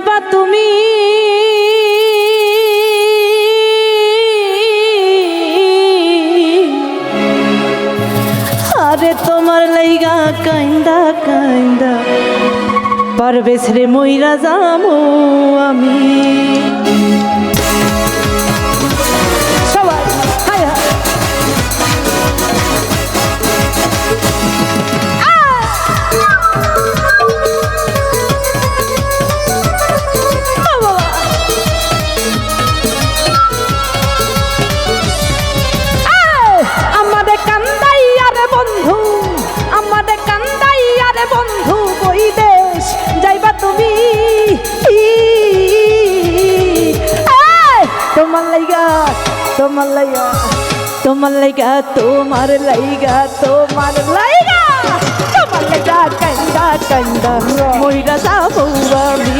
যাইবা তুমি আরে তোমার লাইগা কাইন্দা কাইন্দা পারবেশ রে মইরা যামু আমি সবাই হায় হায় বন্ধু বই দেশ যাইবা তুমি তোমার লাইগা তোমার লাইগা তোমার লাইগা তোমার লাইগা তোমার লাইগা তোমার লাইগা কান্দা কান্দা মইরা যাবো আমি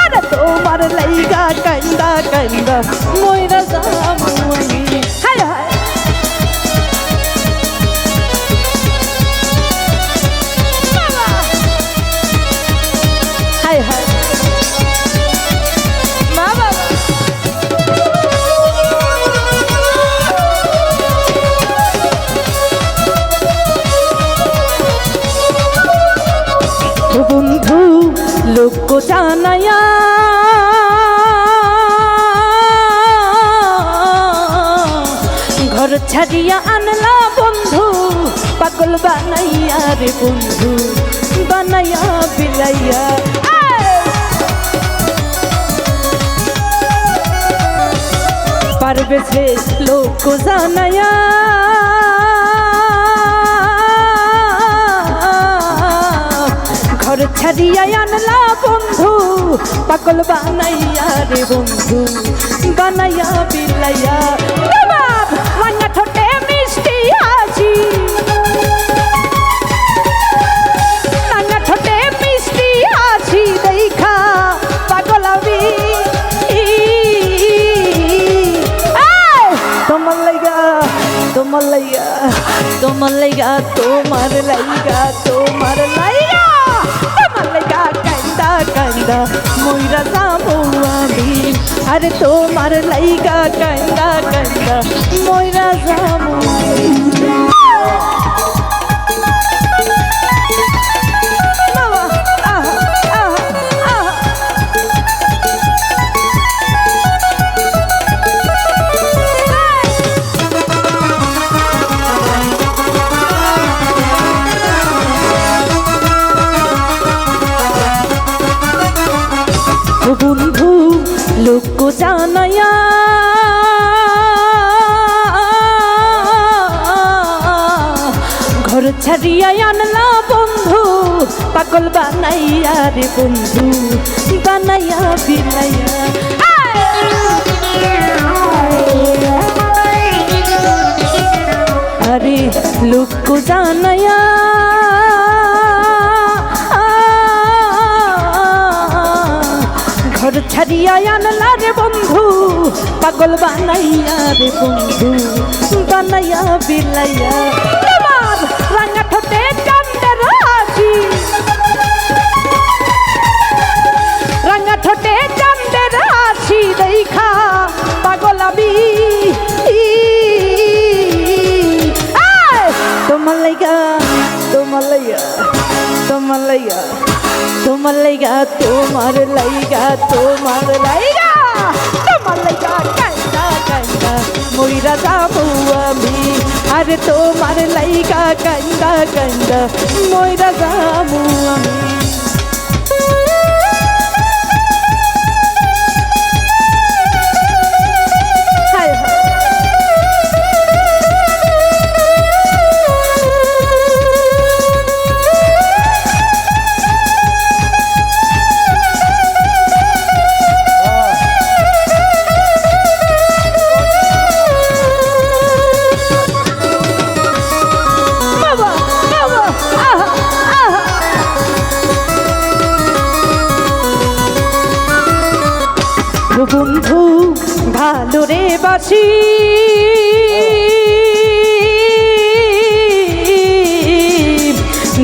আরে তোমার লাইগা কান্দা কান্দা মইরা যাবো আমি হায় হায় বন্ধু লোক জানায়া ঘর ছাড়িয়া আনলা বন্ধু পাগল বানাইয়া রে বন্ধু বানাইয়া বিলাইয়া পারবে সে লোক জানায়া ঘর ছাড়িয়া আনলা বন্ধু পাগল বানাইয়া রে বন্ধু বানাইয়া বিলাইয়া তোমার রাঙা ঠোঁটে মিষ্টি হাসি রাঙা ঠোঁটে মিষ্টি হাসি দেখা পাগল আমি তোমার লাইগা তোমার লাইগা তোমার লাইগা তোমার লাইগা তোমার লাইগা কান্দা মইরা যাবো আমি আরে তোমার লাইগা কান্দা কান্দা মইরা যাবো বন্ধু লোক জানায়া ঘর ছাড়িয়া আনলা বন্ধু পাগল বানাইয়া রে বন্ধু বানাইয়া বিলাইয়া আরে লোক জানায়া ঘর ছাড়িয়া আনলা রে বন্ধু পাগল বানাইয়া রে বন্ধু বানাইয়া বিলাইয়া তোমার রাঙা ঠোঁটে চাঁদের হাসি রাঙা ঠোঁটে চাঁদের হাসি দেখা পাগল আমি তোমার লাইগা তোমার লাইগা তোমার লাইগা তোমার লাইগা তোমার লাইগা তোমার লাইগা তোমার লাইগা কান্দা কান্দা মইরা যাবো আমি আরে তোমার লাইগা কান্দা কান্দা মইরা যাবো আমি বন্ধু ভালো রে বাসি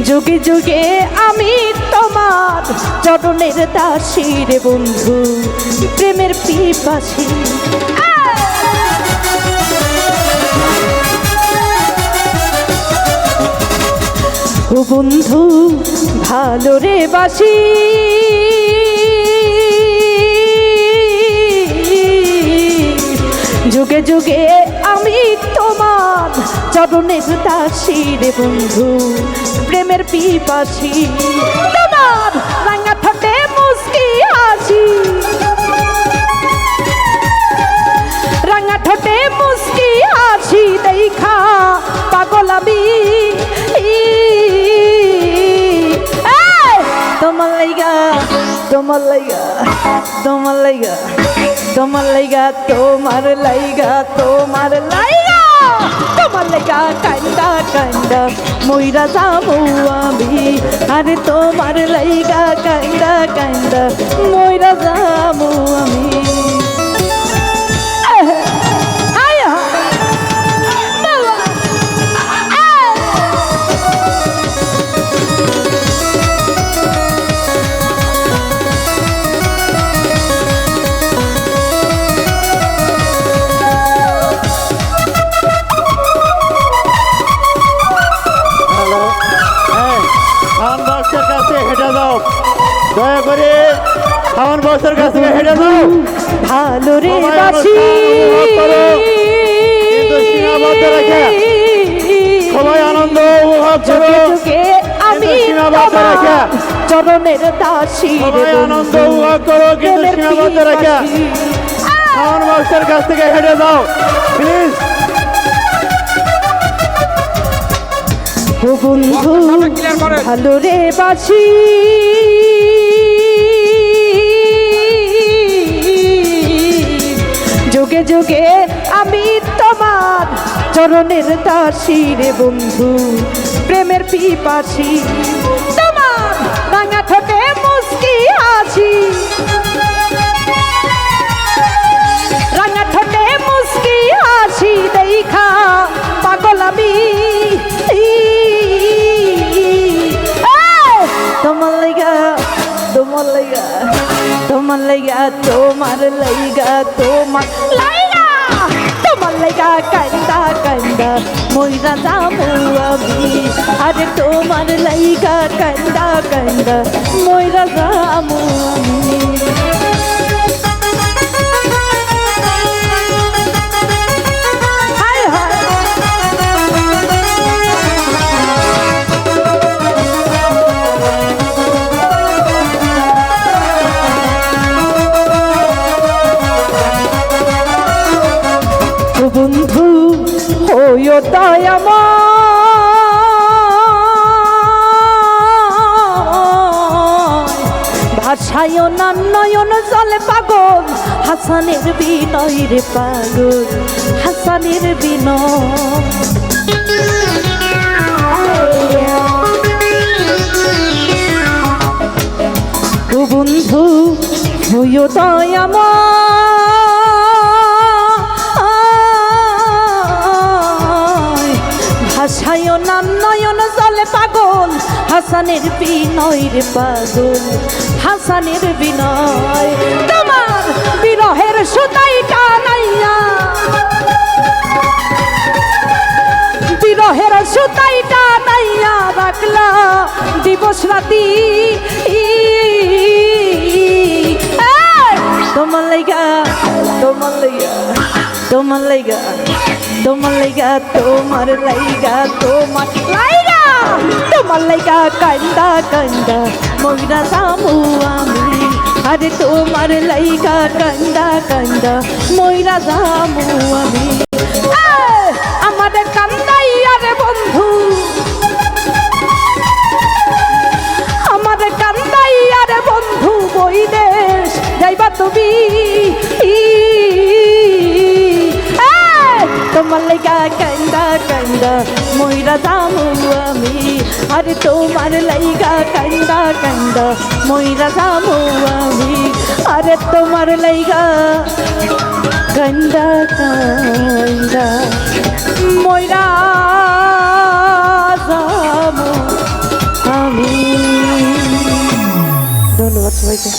যুগে যুগে আমি তোমার চরণের দাসী রে বন্ধু প্রেমের পিপাসী ও বন্ধু ভালো রে বাসি যুগে যুগে আমি তোমার চরণের দাসী রে বন্ধু প্রেমের পিপাসী তোমার রাঙা ঠোঁটে মুস্কি হাসি রাঙা ঠোঁটে মুস্কি হাসি দেখা পাগল আমি তোমার লাইগা তোমার লাইগা তোমার লাইগা তোমার লাইগা তোমার লাইগা তোমার লাইগা তোমার লাইগা কান্দা কান্দা মইরা যাবো আমি আরে তোমার লাইগা কান্দা কান্দা মইরা যাবো আমি দয়া করে খাওয়ান বক্সের কাছ থেকে হেঁটে যাও ভালো রে বাসি কিন্তু সীমাবদ্ধ রেখে সবাই আনন্দ উপভোগ করো আমি সীমাবদ্ধ রেখে চরণের দাসী সবাই আনন্দ উপভোগ করো কিন্তু সীমাবদ্ধ রেখে খাওয়ান বক্সের কাছ থেকে হেঁটে যাও প্লিজ ও বন্ধু ভালো রে বাসি যুগে যুগে আমি তোমার চরণের দাসী রে বন্ধু প্রেমের পিপাসী তোমার রাঙা ঠোঁটে মুস্কি হাসি রাঙা ঠোঁটে মুস্কি হাসি দেখা পাগল আমি তোমার লাইগা তোমার লাইগা তোমার লাইগা তোমার লাইগা তোমার লাইগা তোমার লাইগা কান্দা কান্দা মইরা যাবো আমি আরে তোমার লাইগা কান্দা কান্দা মইরা যাবো আমি বন্ধু হইও দয়াময় ভাষায় না নয়ন জলে পাগল হাসানের বিনয় রে পাগল হাসানের বিনয় বন্ধু হইও দয়াময় ভাষায় না নয়ন জলে পাগল হাসানের বিনয় রে পাগল হাসানের বিনয় তোমার বিরহের সুতাই টানাইয়া বিরহের সুতাই টানাইয়া রাখলা দিবস রাতি তোমার লাইগা তোমার লাইগা তোমার লাইগা তোমার লাইগা তোমার লাইগা তোমার লাইগা তোমার লাইগা কান্দা কান্দা মইরা যাবো আমি আরে তোমার লাইগা কান্দা কান্দা মইরা যাবো আমি আমার কান্দাইয়া রে বন্ধু আমার কান্দাইয়া রে বন্ধু বইদেশ যাইবা তুমি তোমার লাইগা কান্দা কান্দা মইরা যাবো আমি আরে তোমার লাইগা কান্দা কান্দা মইরা যাবো আমি আরে তোমার লাইগা কান্দা কান্দা মইরা যাবো আমি ধন্যবাদ সবাইকে।